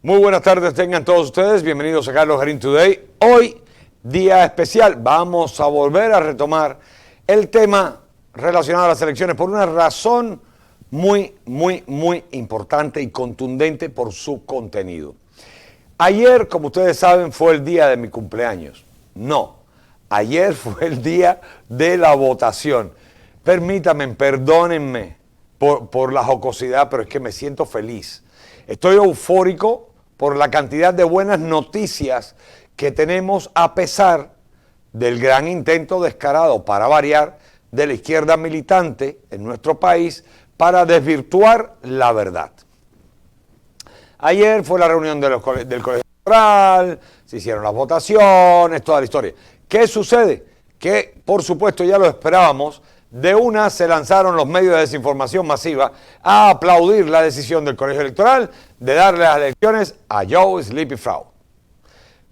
Muy buenas tardes tengan todos ustedes, bienvenidos a Carlos Garín Today. Hoy, día especial, vamos a volver a retomar el tema relacionado a las elecciones por una razón muy importante y contundente por su contenido. Ayer, como ustedes saben, fue el día de mi cumpleaños. No, ayer fue el día de la votación. Permítanme, perdónenme por la jocosidad, pero es que me siento feliz. Estoy eufórico por la cantidad de buenas noticias que tenemos a pesar del gran intento descarado, para variar, de la izquierda militante en nuestro país para desvirtuar la verdad. Ayer fue la reunión del colegio electoral, se hicieron las votaciones, toda la historia. ¿Qué sucede? Que, por supuesto, ya lo esperábamos. De una se lanzaron los medios de desinformación masiva a aplaudir la decisión del colegio electoral de darle las elecciones a Joe Sleepy Frau.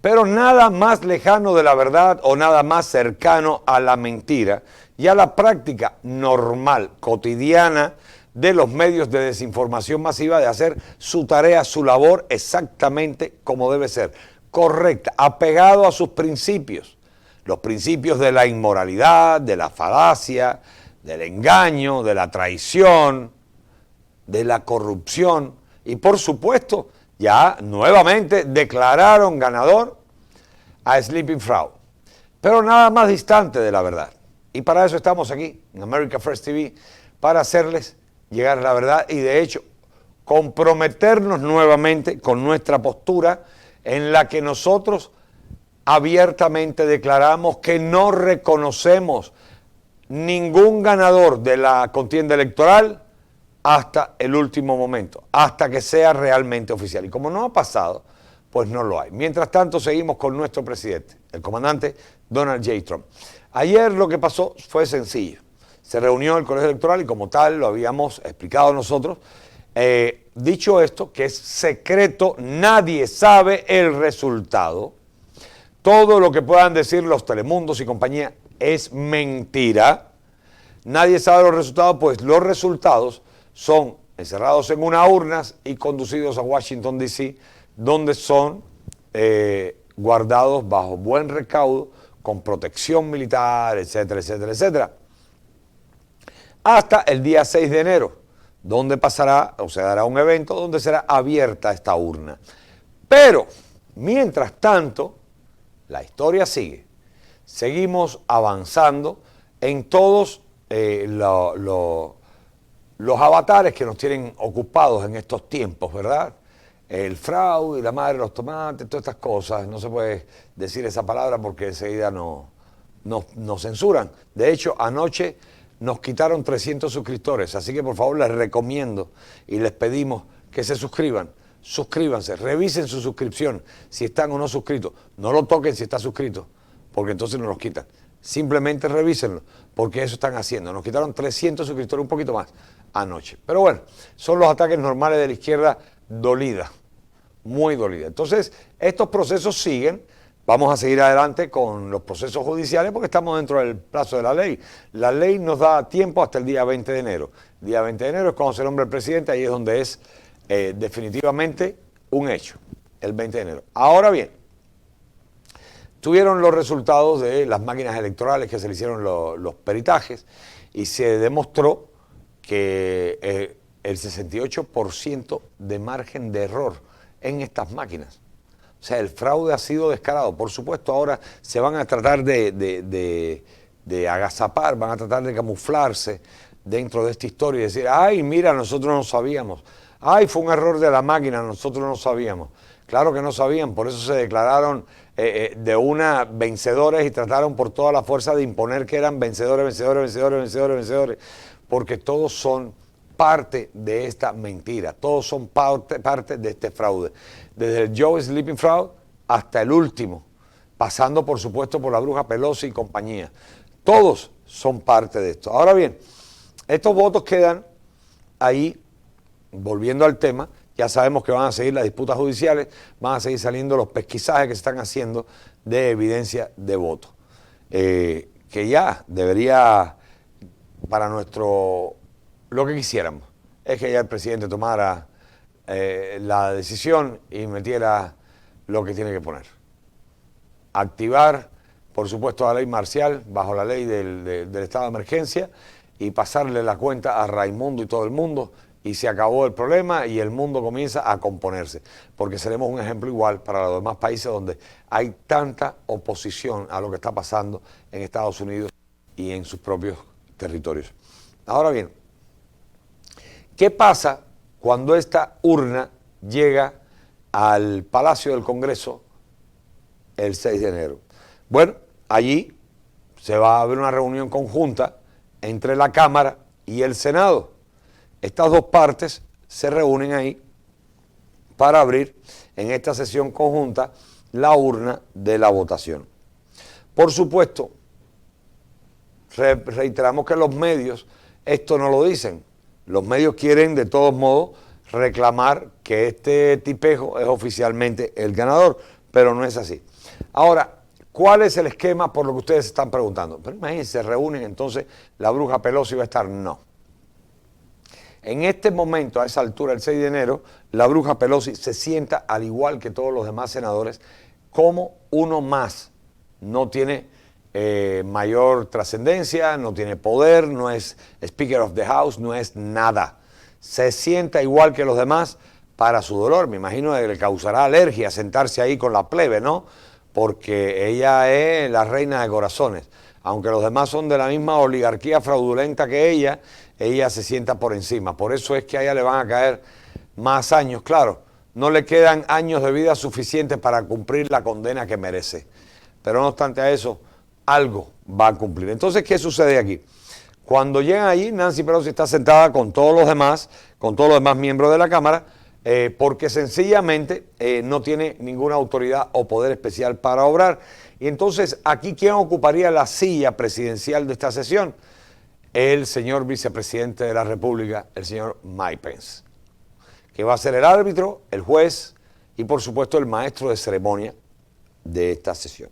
Pero nada más lejano de la verdad o nada más cercano a la mentira y a la práctica normal, cotidiana de los medios de desinformación masiva de hacer su tarea, su labor exactamente como debe ser, correcta, apegado a sus principios. Los principios de la inmoralidad, de la falacia, del engaño, de la traición, de la corrupción. Y por supuesto, ya nuevamente declararon ganador a Sleeping Frau. Pero nada más distante de la verdad. Y para eso estamos aquí, en America First TV, para hacerles llegar la verdad y de hecho comprometernos nuevamente con nuestra postura en la que nosotros abiertamente declaramos que no reconocemos ningún ganador de la contienda electoral hasta el último momento, hasta que sea realmente oficial. Y como no ha pasado, pues no lo hay. Mientras tanto, seguimos con nuestro presidente, el comandante Donald J. Trump. Ayer lo que pasó fue sencillo. Se reunió el colegio electoral y como tal lo habíamos explicado nosotros. Dicho esto, que es secreto, nadie sabe el resultado. Todo lo que puedan decir los Telemundos y compañía es mentira. Nadie sabe los resultados, pues los resultados son encerrados en unas urnas y conducidos a Washington, D.C., donde son guardados bajo buen recaudo, con protección militar, etcétera, etcétera, etcétera. Hasta el día 6 de enero, donde pasará o se dará un evento donde será abierta esta urna. Pero, mientras tanto, la historia sigue. Seguimos avanzando en todos los avatares que nos tienen ocupados en estos tiempos, ¿verdad? El fraude, la madre de los tomates, todas estas cosas. No se puede decir esa palabra porque enseguida nos censuran. De hecho, anoche nos quitaron 300 suscriptores, así que por favor les recomiendo y les pedimos que se suscriban. Suscríbanse, revisen su suscripción, si están o no suscritos. No lo toquen si está suscrito, porque entonces nos los quitan. Simplemente revísenlo, porque eso están haciendo. Nos quitaron 300 suscriptores, un poquito más, anoche. Pero bueno, son los ataques normales de la izquierda dolida, muy dolida. Entonces, estos procesos siguen. Vamos a seguir adelante con los procesos judiciales porque estamos dentro del plazo de la ley. La ley nos da tiempo hasta el día 20 de enero. El día 20 de enero es cuando se nombra el presidente, ahí es donde es definitivamente un hecho, el 20 de enero. Ahora bien, tuvieron los resultados de las máquinas electorales que se le hicieron los peritajes y se demostró que el 68% de margen de error en estas máquinas. O sea, el fraude ha sido descarado. Por supuesto, ahora se van a tratar de agazapar, van a tratar de camuflarse dentro de esta historia y decir, ay, mira, nosotros no sabíamos. Ay, fue un error de la máquina, nosotros no sabíamos. Claro que no sabían, por eso se declararon de una vencedores y trataron por toda la fuerza de imponer que eran vencedores, porque todos son parte de esta mentira, todos son parte de este fraude. Desde el Joe Sleeping Frau hasta el último, pasando por supuesto por la bruja Pelosi y compañía. Todos son parte de esto. Ahora bien, estos votos quedan ahí. Volviendo al tema, ya sabemos que van a seguir las disputas judiciales, van a seguir saliendo los pesquisajes que se están haciendo de evidencia de voto. Que ya debería, para lo que quisiéramos, es que ya el presidente tomara la decisión y metiera lo que tiene que poner. Activar, por supuesto, la ley marcial bajo la ley del estado de emergencia y pasarle la cuenta a Raimundo y todo el mundo, y se acabó el problema y el mundo comienza a componerse, porque seremos un ejemplo igual para los demás países donde hay tanta oposición a lo que está pasando en Estados Unidos y en sus propios territorios. Ahora bien, ¿qué pasa cuando esta urna llega al Palacio del Congreso el 6 de enero? Bueno, allí se va a haber una reunión conjunta entre la Cámara y el Senado. Estas dos partes se reúnen ahí para abrir en esta sesión conjunta la urna de la votación. Por supuesto, reiteramos que los medios esto no lo dicen. Los medios quieren de todos modos reclamar que este tipejo es oficialmente el ganador, pero no es así. Ahora, ¿cuál es el esquema por lo que ustedes se están preguntando? Pero imagínense, se reúnen, entonces la bruja Pelosi va a estar. No. En este momento, a esa altura, el 6 de enero, la bruja Pelosi se sienta al igual que todos los demás senadores como uno más. No tiene mayor trascendencia, no tiene poder, no es Speaker of the House, no es nada. Se sienta igual que los demás para su dolor. Me imagino que le causará alergia sentarse ahí con la plebe, ¿no? Porque ella es la reina de corazones. Aunque los demás son de la misma oligarquía fraudulenta que ella se sienta por encima. Por eso es que a ella le van a caer más años. Claro, no le quedan años de vida suficientes para cumplir la condena que merece. Pero no obstante a eso, algo va a cumplir. Entonces, ¿qué sucede aquí? Cuando llegan allí, Nancy Pelosi está sentada con todos los demás miembros de la Cámara, porque sencillamente no tiene ninguna autoridad o poder especial para obrar. Y entonces, aquí, ¿quién ocuparía la silla presidencial de esta sesión? El señor vicepresidente de la República, el señor Mike Pence, que va a ser el árbitro, el juez y, por supuesto, el maestro de ceremonia de esta sesión.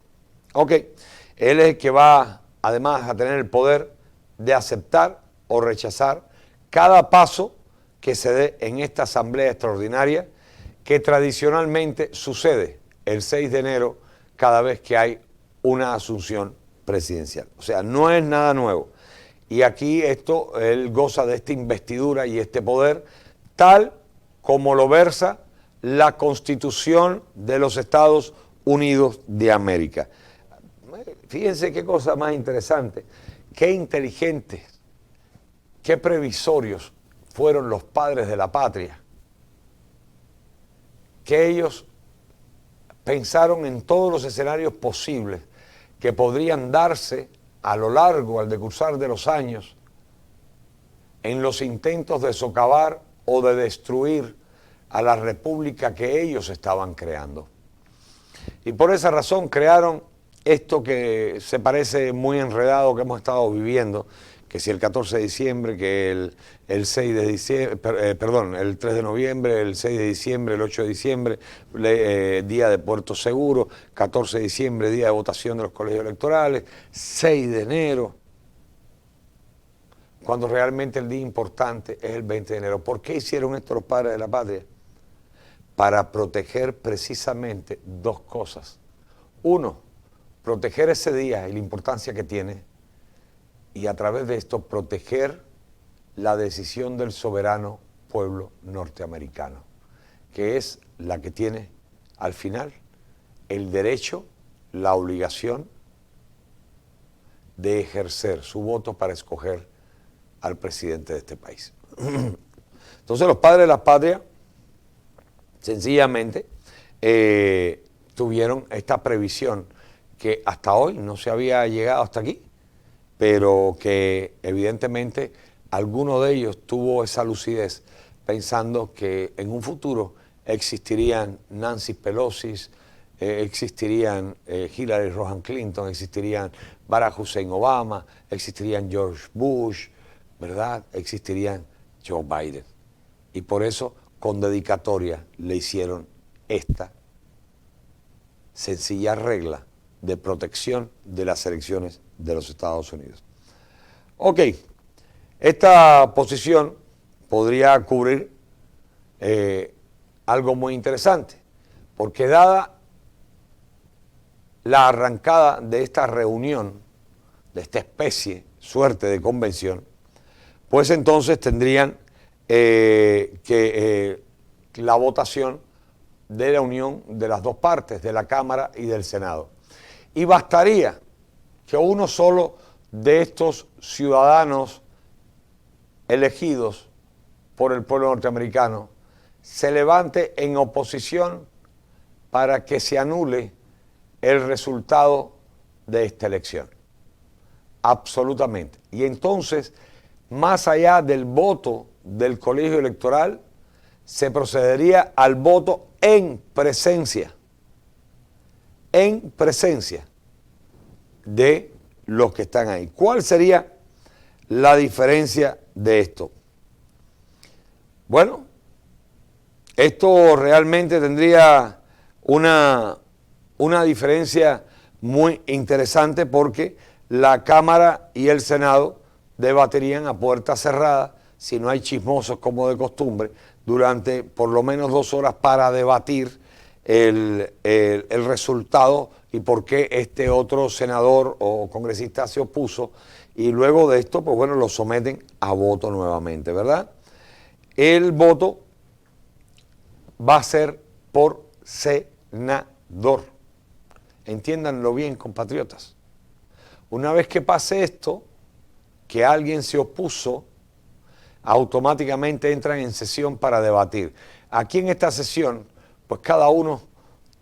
Ok, él es el que va, además, a tener el poder de aceptar o rechazar cada paso que se dé en esta asamblea extraordinaria que tradicionalmente sucede el 6 de enero cada vez que hay una asunción presidencial. O sea, no es nada nuevo. Y aquí él goza de esta investidura y este poder tal como lo versa la Constitución de los Estados Unidos de América. Fíjense qué cosa más interesante, qué inteligentes, qué previsorios fueron los padres de la patria, que ellos pensaron en todos los escenarios posibles que podrían darse a lo largo, al decursar de los años, en los intentos de socavar o de destruir a la república que ellos estaban creando. Y por esa razón crearon esto que se parece muy enredado que hemos estado viviendo, que si el 14 de diciembre, que el 6 de diciembre, el 3 de noviembre, el 6 de diciembre, el 8 de diciembre, día de Puerto Seguro, 14 de diciembre, día de votación de los colegios electorales, 6 de enero, cuando realmente el día importante es el 20 de enero. ¿Por qué hicieron esto los padres de la patria? Para proteger precisamente dos cosas. Uno, proteger ese día y la importancia que tiene, y a través de esto proteger la decisión del soberano pueblo norteamericano, que es la que tiene al final el derecho, la obligación de ejercer su voto para escoger al presidente de este país. Entonces los padres de la patria sencillamente tuvieron esta previsión que hasta hoy no se había llegado hasta aquí, pero que evidentemente alguno de ellos tuvo esa lucidez pensando que en un futuro existirían Nancy Pelosi, existirían Hillary Rodham Clinton, existirían Barack Hussein Obama, existirían George Bush, ¿verdad? Existirían Joe Biden. Y por eso, con dedicatoria, le hicieron esta sencilla regla de protección de las elecciones de los Estados Unidos. Ok, esta posición podría cubrir algo muy interesante, porque dada la arrancada de esta reunión, de esta suerte de convención, pues entonces tendrían la votación de la unión de las dos partes, de la Cámara y del Senado. Y bastaría que uno solo de estos ciudadanos elegidos por el pueblo norteamericano se levante en oposición para que se anule el resultado de esta elección. Absolutamente. Y entonces, más allá del voto del colegio electoral, se procedería al voto en presencia de los que están ahí. ¿Cuál sería la diferencia de esto? Bueno, esto realmente tendría una diferencia muy interesante porque la Cámara y el Senado debatirían a puerta cerrada, si no hay chismosos como de costumbre, durante por lo menos 2 horas para debatir el resultado y por qué este otro senador o congresista se opuso, y luego de esto, pues bueno, lo someten a voto nuevamente, ¿verdad? El voto va a ser por senador. Entiéndanlo bien, compatriotas. Una vez que pase esto, que alguien se opuso, automáticamente entran en sesión para debatir. Aquí en esta sesión, pues cada uno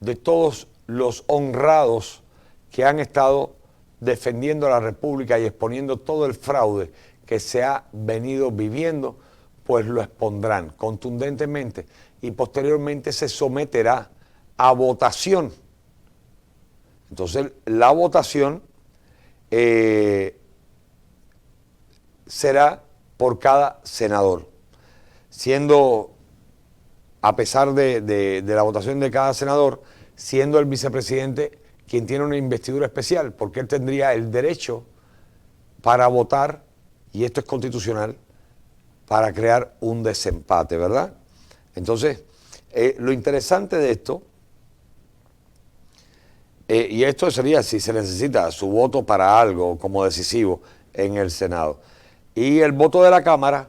de todos los honrados que han estado defendiendo a la República y exponiendo todo el fraude que se ha venido viviendo, pues lo expondrán contundentemente y posteriormente se someterá a votación. Entonces, la votación será por cada senador, siendo, a pesar de la votación de cada senador, siendo el vicepresidente quien tiene una investidura especial, porque él tendría el derecho para votar, y esto es constitucional, para crear un desempate, ¿verdad? Entonces, lo interesante de esto, y esto sería si se necesita su voto para algo como decisivo en el Senado. Y el voto de la Cámara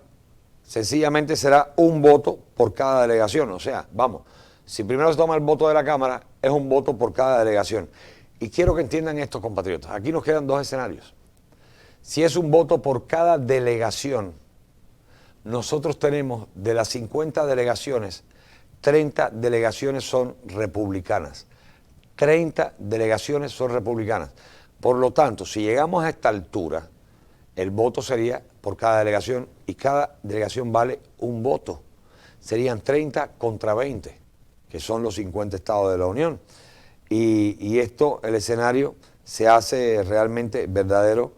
sencillamente será un voto por cada delegación. O sea, vamos, si primero se toma el voto de la Cámara, es un voto por cada delegación. Y quiero que entiendan esto, compatriotas. Aquí nos quedan 2 escenarios. Si es un voto por cada delegación, nosotros tenemos de las 50 delegaciones, 30 delegaciones son republicanas. 30 delegaciones son republicanas. Por lo tanto, si llegamos a esta altura, el voto sería por cada delegación y cada delegación vale un voto. Serían 30 contra 20, que son los 50 estados de la Unión. Y esto, el escenario, se hace realmente verdadero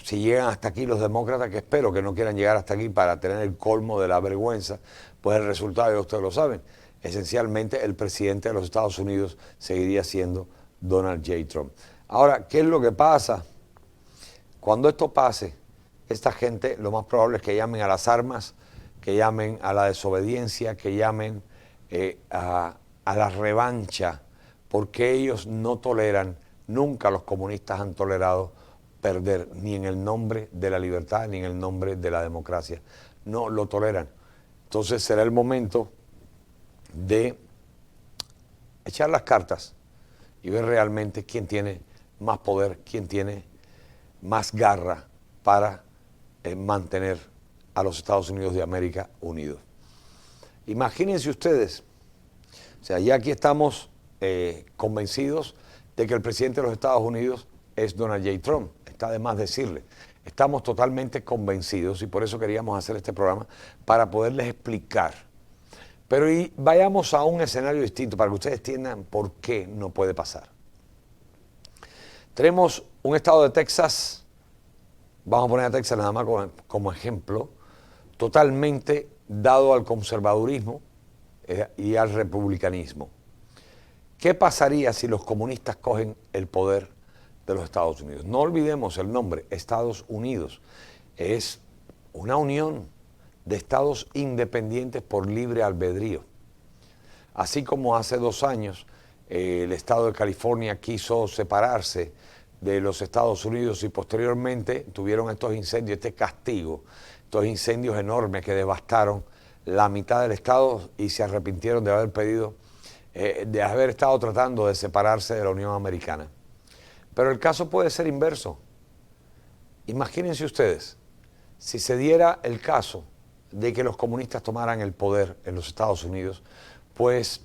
si llegan hasta aquí los demócratas, que espero que no quieran llegar hasta aquí para tener el colmo de la vergüenza, pues el resultado, ya ustedes lo saben, esencialmente el presidente de los Estados Unidos seguiría siendo Donald J. Trump. Ahora, ¿qué es lo que pasa? Cuando esto pase, esta gente lo más probable es que llamen a las armas, que llamen a la desobediencia, que llamen a la revancha, porque ellos no toleran, nunca los comunistas han tolerado perder, ni en el nombre de la libertad, ni en el nombre de la democracia. No lo toleran. Entonces será el momento de echar las cartas y ver realmente quién tiene más poder, quién tiene más garra para mantener a los Estados Unidos de América unidos. Imagínense ustedes, o sea, ya aquí estamos convencidos de que el presidente de los Estados Unidos es Donald J. Trump. Está de más decirle. Estamos totalmente convencidos y por eso queríamos hacer este programa, para poderles explicar. Pero vayamos a un escenario distinto para que ustedes entiendan por qué no puede pasar. Tenemos un estado de Texas, vamos a poner a Texas nada más como ejemplo, totalmente dado al conservadurismo y al republicanismo. ¿Qué pasaría si los comunistas cogen el poder de los Estados Unidos? No olvidemos el nombre, Estados Unidos. Es una unión de estados independientes por libre albedrío. Así como hace 2 años el estado de California quiso separarse de los Estados Unidos y posteriormente tuvieron estos incendios, este castigo, estos incendios enormes que devastaron la mitad del estado y se arrepintieron de haber pedido, de haber estado tratando de separarse de la Unión Americana. Pero el caso puede ser inverso. Imagínense ustedes, si se diera el caso de que los comunistas tomaran el poder en los Estados Unidos, pues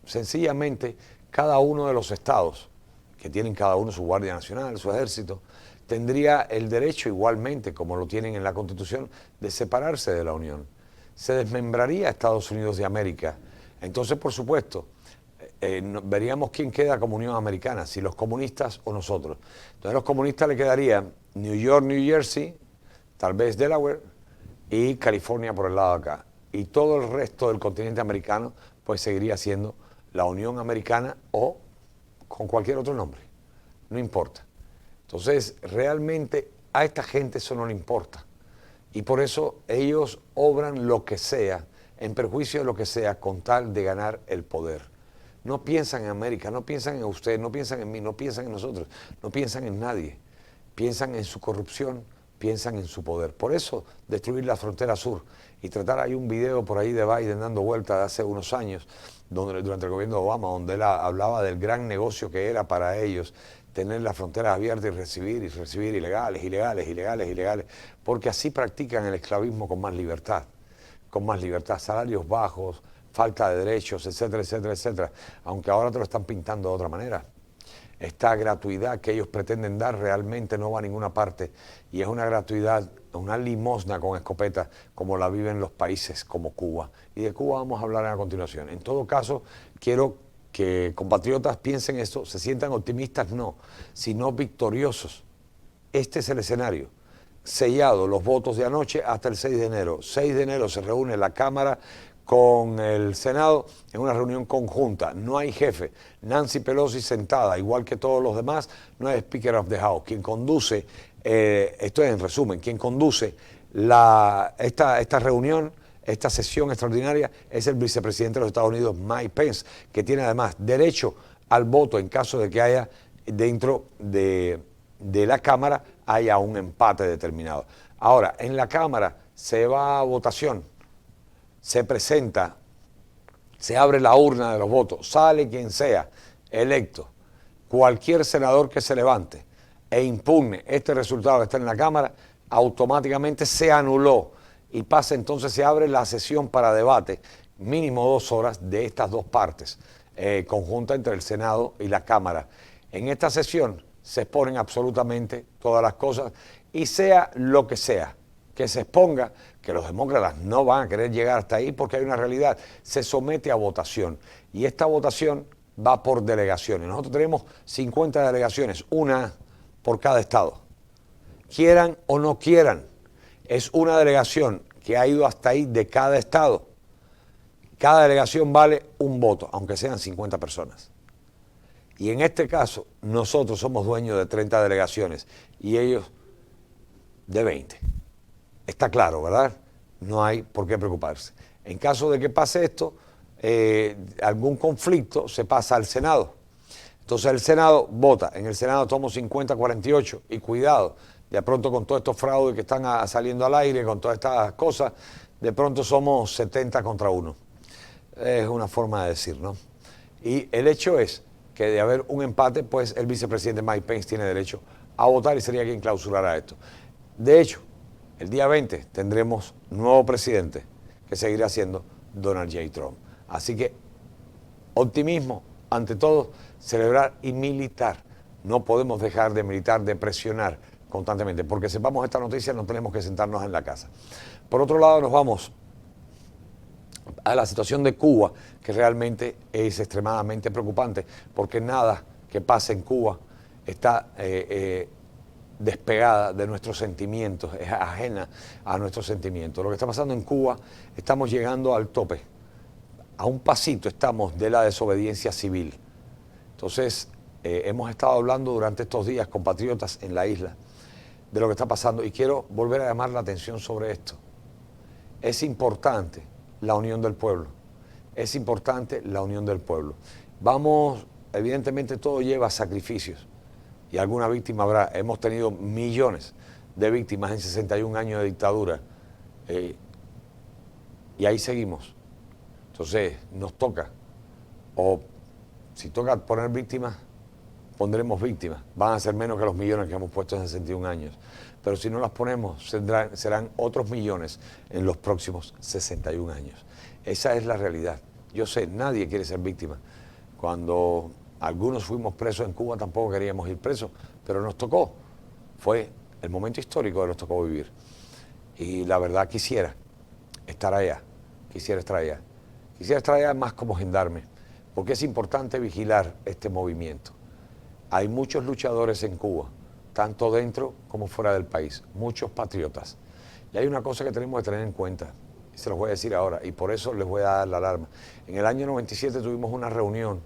sencillamente cada uno de los estados, que tienen cada uno su Guardia Nacional, su ejército, tendría el derecho igualmente, como lo tienen en la Constitución, de separarse de la Unión. Se desmembraría Estados Unidos de América. Entonces, por supuesto, veríamos quién queda como Unión Americana, si los comunistas o nosotros. Entonces, a los comunistas le quedarían New York, New Jersey, tal vez Delaware y California por el lado de acá. Y todo el resto del continente americano, pues seguiría siendo la Unión Americana o con cualquier otro nombre. No importa. Entonces, realmente a esta gente eso no le importa. Y por eso ellos obran lo que sea, en perjuicio de lo que sea, con tal de ganar el poder. No piensan en América, no piensan en usted, no piensan en mí, no piensan en nosotros, no piensan en nadie. Piensan en su corrupción, piensan en su poder. Por eso, destruir la frontera sur y tratar, hay un video por ahí de Biden dando vueltas de hace unos años, durante el gobierno de Obama, donde él hablaba del gran negocio que era para ellos tener las fronteras abiertas y recibir ilegales, porque así practican el esclavismo con más libertad, salarios bajos, falta de derechos, etcétera, etcétera, etcétera, aunque ahora te lo están pintando de otra manera. Esta gratuidad que ellos pretenden dar realmente no va a ninguna parte y es una gratuidad, una limosna con escopeta como la viven los países como Cuba. Y de Cuba vamos a hablar a continuación. En todo caso, quiero que compatriotas piensen esto, se sientan optimistas, no, sino victoriosos. Este es el escenario. Sellado los votos de anoche hasta el 6 de enero. 6 de enero se reúne la Cámara con el Senado en una reunión conjunta. No hay jefe. Nancy Pelosi sentada, igual que todos los demás, no es Speaker of the House. Quien conduce, esto es en resumen, quien conduce esta reunión, esta sesión extraordinaria, es el vicepresidente de los Estados Unidos, Mike Pence, que tiene además derecho al voto en caso de que haya dentro de la Cámara haya un empate determinado. Ahora, en la Cámara se va a votación, se presenta, se abre la urna de los votos, sale quien sea electo, cualquier senador que se levante e impugne este resultado que está en la Cámara, automáticamente se anuló y pasa entonces, se abre la sesión para debate, mínimo 2 horas de estas dos partes, conjunta entre el Senado y la Cámara. En esta sesión se exponen absolutamente todas las cosas y sea lo que sea que se exponga, que los demócratas no van a querer llegar hasta ahí porque hay una realidad, se somete a votación y esta votación va por delegaciones. Nosotros tenemos 50 delegaciones, una por cada estado. Quieran o no quieran, es una delegación que ha ido hasta ahí de cada estado. Cada delegación vale un voto, aunque sean 50 personas. Y en este caso, nosotros somos dueños de 30 delegaciones y ellos de 20. Está claro, ¿verdad? No hay por qué preocuparse. En caso de que pase esto, algún conflicto, se pasa al Senado. Entonces el Senado vota. En el Senado tomamos 50-48 y cuidado, de pronto con todos estos fraudes que están saliendo al aire, con todas estas cosas, de pronto somos 70 contra 1. Es una forma de decir, ¿no? Y el hecho es que de haber un empate, pues el vicepresidente Mike Pence tiene derecho a votar y sería quien clausurara esto. De hecho, el día 20 tendremos nuevo presidente que seguirá siendo Donald J. Trump. Así que optimismo, ante todo, celebrar y militar. No podemos dejar de militar, de presionar constantemente. Porque sepamos esta noticia, no tenemos que sentarnos en la casa. Por otro lado, nos vamos a la situación de Cuba, que realmente es extremadamente preocupante, porque nada que pase en Cuba está despegada de nuestros sentimientos, es ajena a nuestros sentimientos. Lo que está pasando en Cuba, estamos llegando al tope, a un pasito estamos de la desobediencia civil. Entonces, hemos estado hablando durante estos días, compatriotas en la isla, de lo que está pasando y quiero volver a llamar la atención sobre esto. Es importante la unión del pueblo. Es importante la unión del pueblo. Vamos, evidentemente todo lleva sacrificios y alguna víctima habrá. Hemos tenido millones de víctimas en 61 años de dictadura y ahí seguimos. Entonces nos toca, o si toca poner víctimas, pondremos víctimas. Van a ser menos que los millones que hemos puesto en 61 años. Pero si no las ponemos, serán otros millones en los próximos 61 años. Esa es la realidad. Yo sé, nadie quiere ser víctima. Cuando algunos fuimos presos en Cuba, tampoco queríamos ir presos, pero nos tocó. Fue el momento histórico que nos tocó vivir. Y la verdad quisiera estar allá, quisiera estar allá. Quisiera estar allá más como gendarme, porque es importante vigilar este movimiento. Hay muchos luchadores en Cuba, tanto dentro como fuera del país, muchos patriotas. Y hay una cosa que tenemos que tener en cuenta, y se los voy a decir ahora, y por eso les voy a dar la alarma. En el año 97 tuvimos una reunión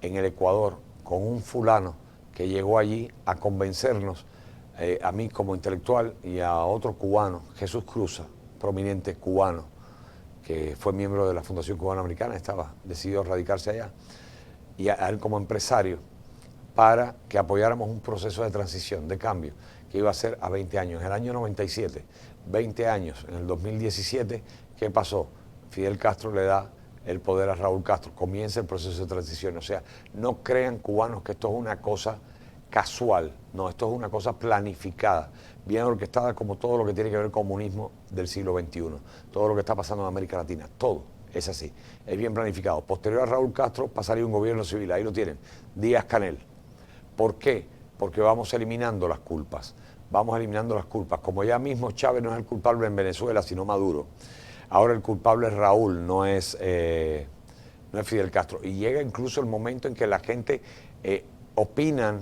en el Ecuador con un fulano que llegó allí a convencernos, a mí como intelectual y a otro cubano, Jesús Cruza, prominente cubano, que fue miembro de la Fundación Cubana Americana, decidió radicarse allá, y a él como empresario, para que apoyáramos un proceso de transición, de cambio, que iba a ser a 20 años. En el año 97, 20 años, en el 2017, ¿qué pasó? Fidel Castro le da el poder a Raúl Castro, comienza el proceso de transición. O sea, no crean cubanos que esto es una cosa casual, no, esto es una cosa planificada, bien orquestada como todo lo que tiene que ver con el comunismo del siglo XXI, todo lo que está pasando en América Latina, todo es así, es bien planificado. Posterior a Raúl Castro pasaría un gobierno civil, ahí lo tienen, Díaz-Canel. ¿Por qué? Porque vamos eliminando las culpas, como ya mismo Chávez no es el culpable en Venezuela, sino Maduro. Ahora el culpable es Raúl, no es Fidel Castro. Y llega incluso el momento en que la gente opinan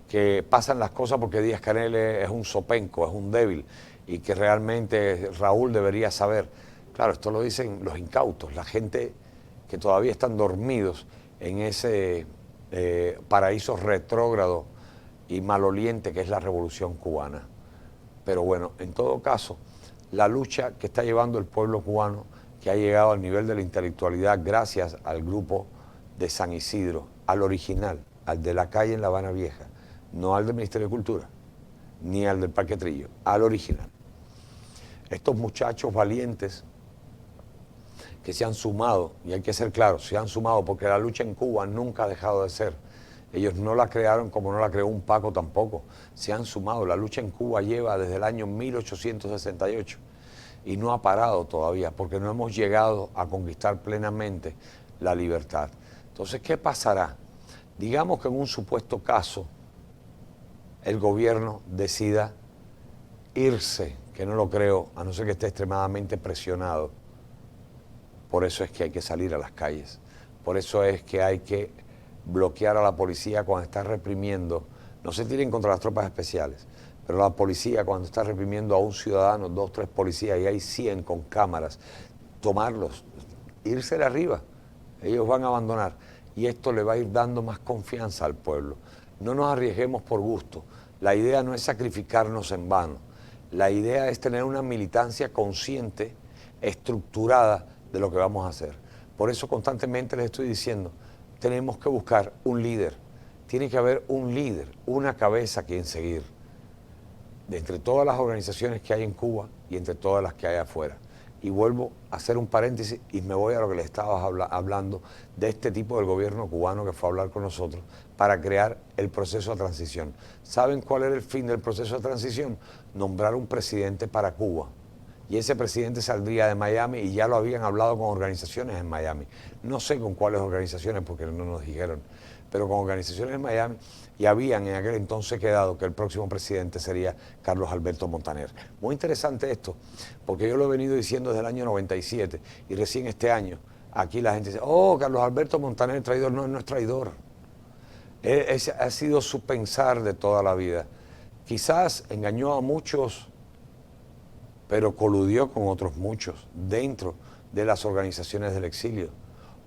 que pasan las cosas porque Díaz-Canel es un zopenco, es un débil, y que realmente Raúl debería saber. Claro, esto lo dicen los incautos, la gente que todavía están dormidos en ese paraíso retrógrado y maloliente que es la Revolución Cubana. Pero bueno, en todo caso, la lucha que está llevando el pueblo cubano, que ha llegado al nivel de la intelectualidad gracias al grupo de San Isidro, al original, al de la calle en La Habana Vieja, no al del Ministerio de Cultura, ni al del Parque Trillo, al original. Estos muchachos valientes que se han sumado, y hay que ser claros, se han sumado porque la lucha en Cuba nunca ha dejado de ser. Ellos no la crearon como no la creó un Paco tampoco. Se han sumado. La lucha en Cuba lleva desde el año 1868 y no ha parado todavía porque no hemos llegado a conquistar plenamente la libertad. Entonces, ¿qué pasará? Digamos que en un supuesto caso el gobierno decida irse, que no lo creo, a no ser que esté extremadamente presionado. Por eso es que hay que salir a las calles. Por eso es que hay que bloquear a la policía cuando está reprimiendo. No se tiren contra las tropas especiales, pero la policía cuando está reprimiendo a un ciudadano, 2, 3 policías, y hay 100 con cámaras, tomarlos, irse de arriba. Ellos van a abandonar. Y esto le va a ir dando más confianza al pueblo. No nos arriesguemos por gusto. La idea no es sacrificarnos en vano. La idea es tener una militancia consciente, estructurada de lo que vamos a hacer. Por eso constantemente les estoy diciendo, tenemos que buscar un líder. Tiene que haber un líder, una cabeza a quien seguir. De entre todas las organizaciones que hay en Cuba y entre todas las que hay afuera. Y vuelvo a hacer un paréntesis y me voy a lo que les estaba hablando de este tipo del gobierno cubano que fue a hablar con nosotros para crear el proceso de transición. ¿Saben cuál era el fin del proceso de transición? Nombrar un presidente para Cuba. Y ese presidente saldría de Miami y ya lo habían hablado con organizaciones en Miami. No sé con cuáles organizaciones porque no nos dijeron, pero con organizaciones en Miami, y habían en aquel entonces quedado que el próximo presidente sería Carlos Alberto Montaner. Muy interesante esto, porque yo lo he venido diciendo desde el año 97 y recién este año aquí la gente dice, oh, Carlos Alberto Montaner traidor. No, él no es traidor. Ese ha sido su pensar de toda la vida. Quizás engañó a muchos, pero coludió con otros muchos dentro de las organizaciones del exilio.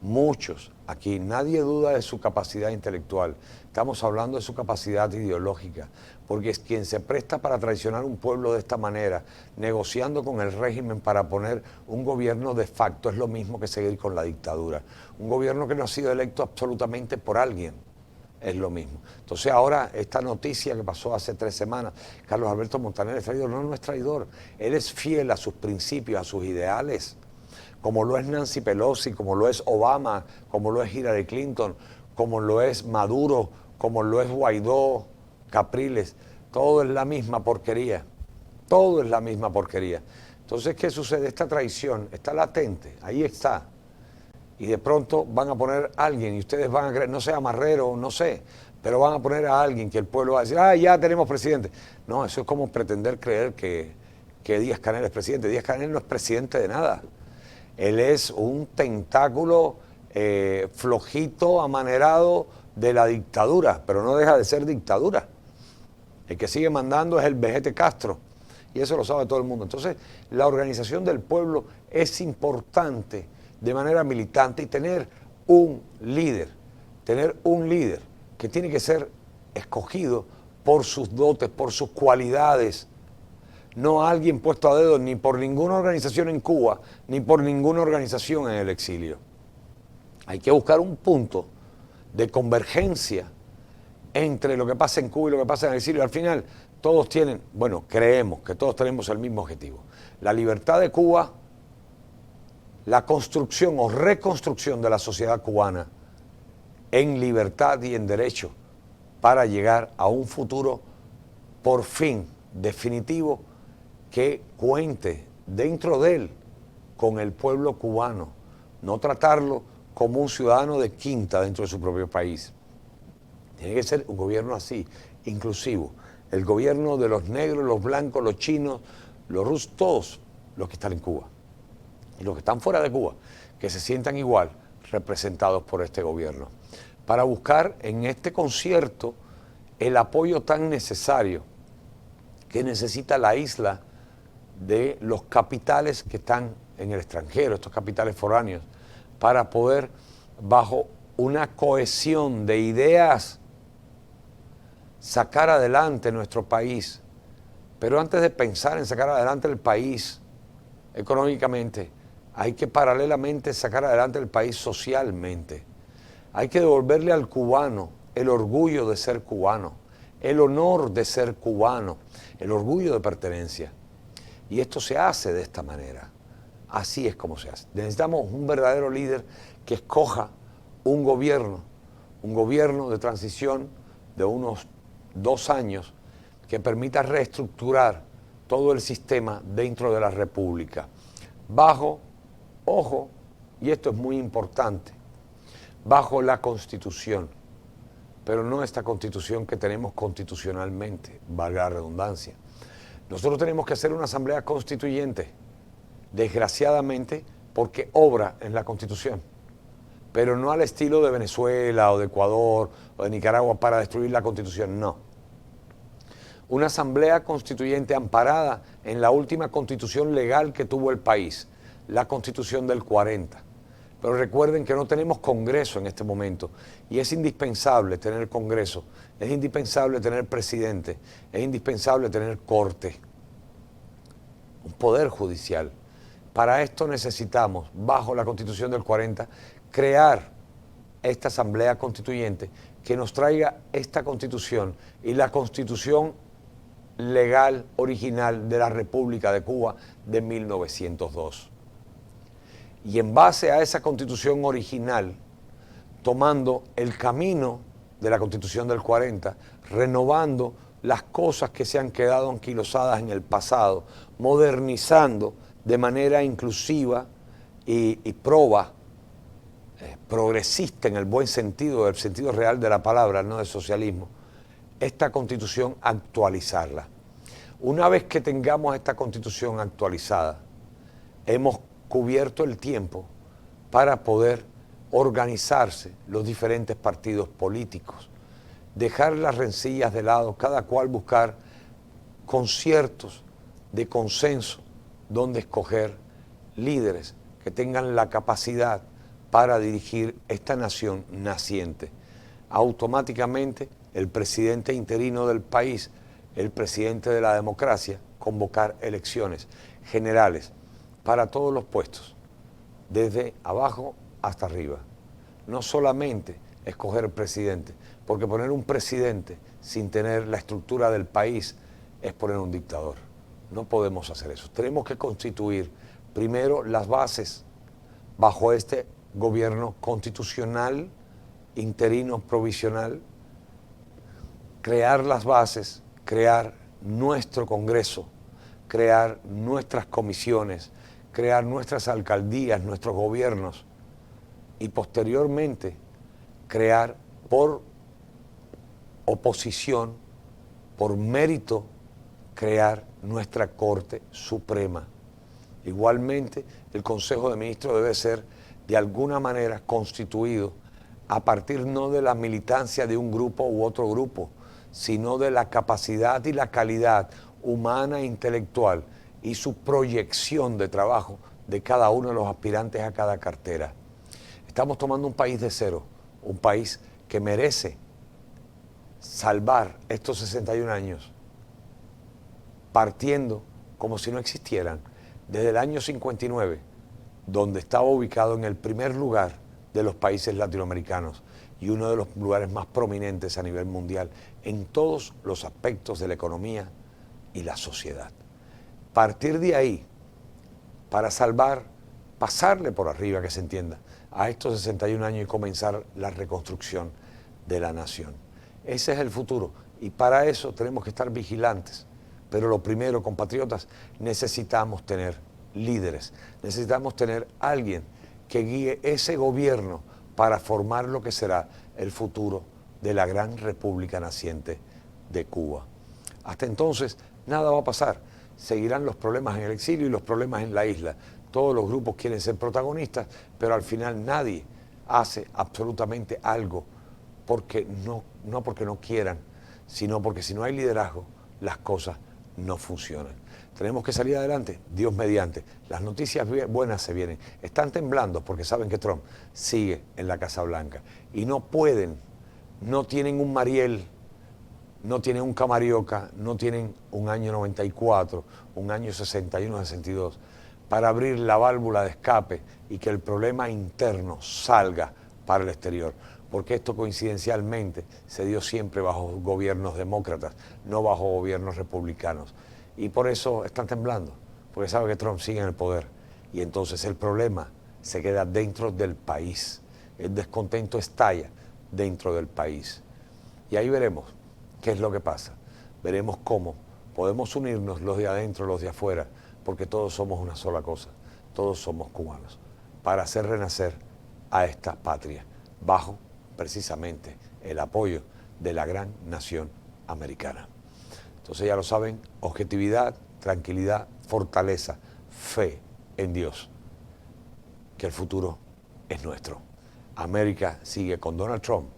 muchos, aquí nadie duda de su capacidad intelectual, estamos hablando de su capacidad ideológica, porque es quien se presta para traicionar un pueblo de esta manera, negociando con el régimen para poner un gobierno de facto, es lo mismo que seguir con la dictadura. Un gobierno que no ha sido electo absolutamente por alguien, es lo mismo. Entonces ahora esta noticia que pasó hace 3 semanas, Carlos Alberto Montaner es traidor, no es traidor, él es fiel a sus principios, a sus ideales, como lo es Nancy Pelosi, como lo es Obama, como lo es Hillary Clinton, como lo es Maduro, como lo es Guaidó, Capriles, todo es la misma porquería, todo es la misma porquería. Entonces, ¿qué sucede? Esta traición está latente, ahí está, y de pronto van a poner a alguien, y ustedes van a creer, no sé, Marrero, no sé, pero van a poner a alguien que el pueblo va a decir, ya tenemos presidente. No, eso es como pretender creer que Díaz-Canel es presidente. Díaz-Canel no es presidente de nada. Él es un tentáculo flojito, amanerado de la dictadura, pero no deja de ser dictadura. El que sigue mandando es el vejete Castro, y eso lo sabe todo el mundo. Entonces, la organización del pueblo es importante de manera militante y tener un líder que tiene que ser escogido por sus dotes, por sus cualidades, no alguien puesto a dedo ni por ninguna organización en Cuba, ni por ninguna organización en el exilio. Hay que buscar un punto de convergencia entre lo que pasa en Cuba y lo que pasa en el exilio. Al final, todos tienen, bueno, creemos que todos tenemos el mismo objetivo. La libertad de Cuba, la construcción o reconstrucción de la sociedad cubana en libertad y en derecho para llegar a un futuro por fin definitivo que cuente dentro de él con el pueblo cubano, no tratarlo como un ciudadano de quinta dentro de su propio país. Tiene que ser un gobierno así, inclusivo. El gobierno de los negros, los blancos, los chinos, los rusos, todos los que están en Cuba. Y los que están fuera de Cuba, que se sientan igual representados por este gobierno. Para buscar en este concierto el apoyo tan necesario que necesita la isla de los capitales que están en el extranjero, estos capitales foráneos, para poder, bajo una cohesión de ideas, sacar adelante nuestro país. Pero antes de pensar en sacar adelante el país económicamente, hay que paralelamente sacar adelante el país socialmente. Hay que devolverle al cubano el orgullo de ser cubano, el honor de ser cubano, el orgullo de pertenencia. Y esto se hace de esta manera. Así es como se hace. Necesitamos un verdadero líder que escoja un gobierno de transición de unos 2 años que permita reestructurar todo el sistema dentro de la República. Bajo, ojo, y esto es muy importante, bajo la Constitución, pero no esta Constitución que tenemos constitucionalmente, valga la redundancia. Nosotros tenemos que hacer una asamblea constituyente, desgraciadamente, porque obra en la Constitución, pero no al estilo de Venezuela o de Ecuador o de Nicaragua para destruir la Constitución, no. Una asamblea constituyente amparada en la última constitución legal que tuvo el país, la Constitución del 40. Pero recuerden que no tenemos Congreso en este momento y es indispensable tener Congreso, es indispensable tener presidente, es indispensable tener corte, un poder judicial. Para esto necesitamos, bajo la Constitución del 40, crear esta Asamblea Constituyente que nos traiga esta Constitución y la Constitución legal original de la República de Cuba de 1902. Y en base a esa Constitución original, tomando el camino de la Constitución del 40, renovando las cosas que se han quedado anquilosadas en el pasado, modernizando de manera inclusiva y progresista en el buen sentido, el sentido real de la palabra, no de socialismo, esta Constitución, actualizarla. Una vez que tengamos esta Constitución actualizada, hemos cubierto el tiempo para poder organizarse los diferentes partidos políticos, dejar las rencillas de lado, cada cual buscar conciertos de consenso donde escoger líderes que tengan la capacidad para dirigir esta nación naciente. Automáticamente el presidente interino del país, el presidente de la democracia, convocar elecciones generales para todos los puestos, desde abajo hasta arriba. No solamente escoger presidente, porque poner un presidente sin tener la estructura del país es poner un dictador. No podemos hacer eso. Tenemos que constituir primero las bases bajo este gobierno constitucional, interino, provisional, crear las bases, crear nuestro Congreso, crear nuestras comisiones, crear nuestras alcaldías, nuestros gobiernos y posteriormente crear por oposición, por mérito, crear nuestra Corte Suprema. Igualmente, el Consejo de Ministros debe ser de alguna manera constituido a partir no de la militancia de un grupo u otro grupo, sino de la capacidad y la calidad humana e intelectual y su proyección de trabajo de cada uno de los aspirantes a cada cartera. Estamos tomando un país de cero, un país que merece salvar estos 61 años, partiendo como si no existieran, desde el año 59, donde estaba ubicado en el primer lugar de los países latinoamericanos y uno de los lugares más prominentes a nivel mundial en todos los aspectos de la economía y la sociedad. Partir de ahí para salvar, pasarle por arriba, que se entienda, a estos 61 años y comenzar la reconstrucción de la nación. Ese es el futuro y para eso tenemos que estar vigilantes. Pero lo primero, compatriotas, necesitamos tener líderes, necesitamos tener alguien que guíe ese gobierno para formar lo que será el futuro de la gran república naciente de Cuba. Hasta entonces, nada va a pasar. Seguirán los problemas en el exilio y los problemas en la isla. Todos los grupos quieren ser protagonistas, pero al final nadie hace absolutamente algo porque no porque no quieran, sino porque si no hay liderazgo, las cosas no funcionan. Tenemos que salir adelante, Dios mediante. Las noticias buenas se vienen. Están temblando porque saben que Trump sigue en la Casa Blanca y no pueden, no tienen un Mariel, no tienen un Camarioca, no tienen un año 94, un año 61, 62, para abrir la válvula de escape y que el problema interno salga para el exterior. Porque esto coincidencialmente se dio siempre bajo gobiernos demócratas, no bajo gobiernos republicanos. Y por eso están temblando, porque saben que Trump sigue en el poder. Y entonces el problema se queda dentro del país. El descontento estalla dentro del país. Y ahí veremos qué es lo que pasa. Veremos cómo podemos unirnos los de adentro, los de afuera, porque todos somos una sola cosa. Todos somos cubanos, para hacer renacer a esta patria, bajo precisamente el apoyo de la gran nación americana. Entonces ya lo saben, objetividad, tranquilidad, fortaleza, fe en Dios, que el futuro es nuestro. América sigue con Donald Trump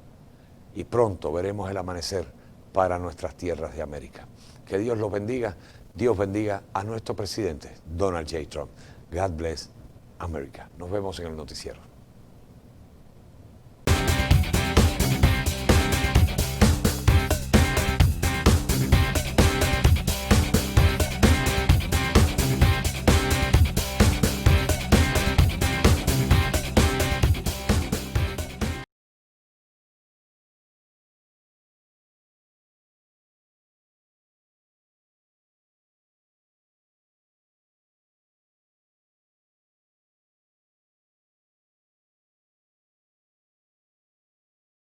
y pronto veremos el amanecer para nuestras tierras de América. Que Dios los bendiga, Dios bendiga a nuestro presidente, Donald J. Trump. God bless America. Nos vemos en el noticiero.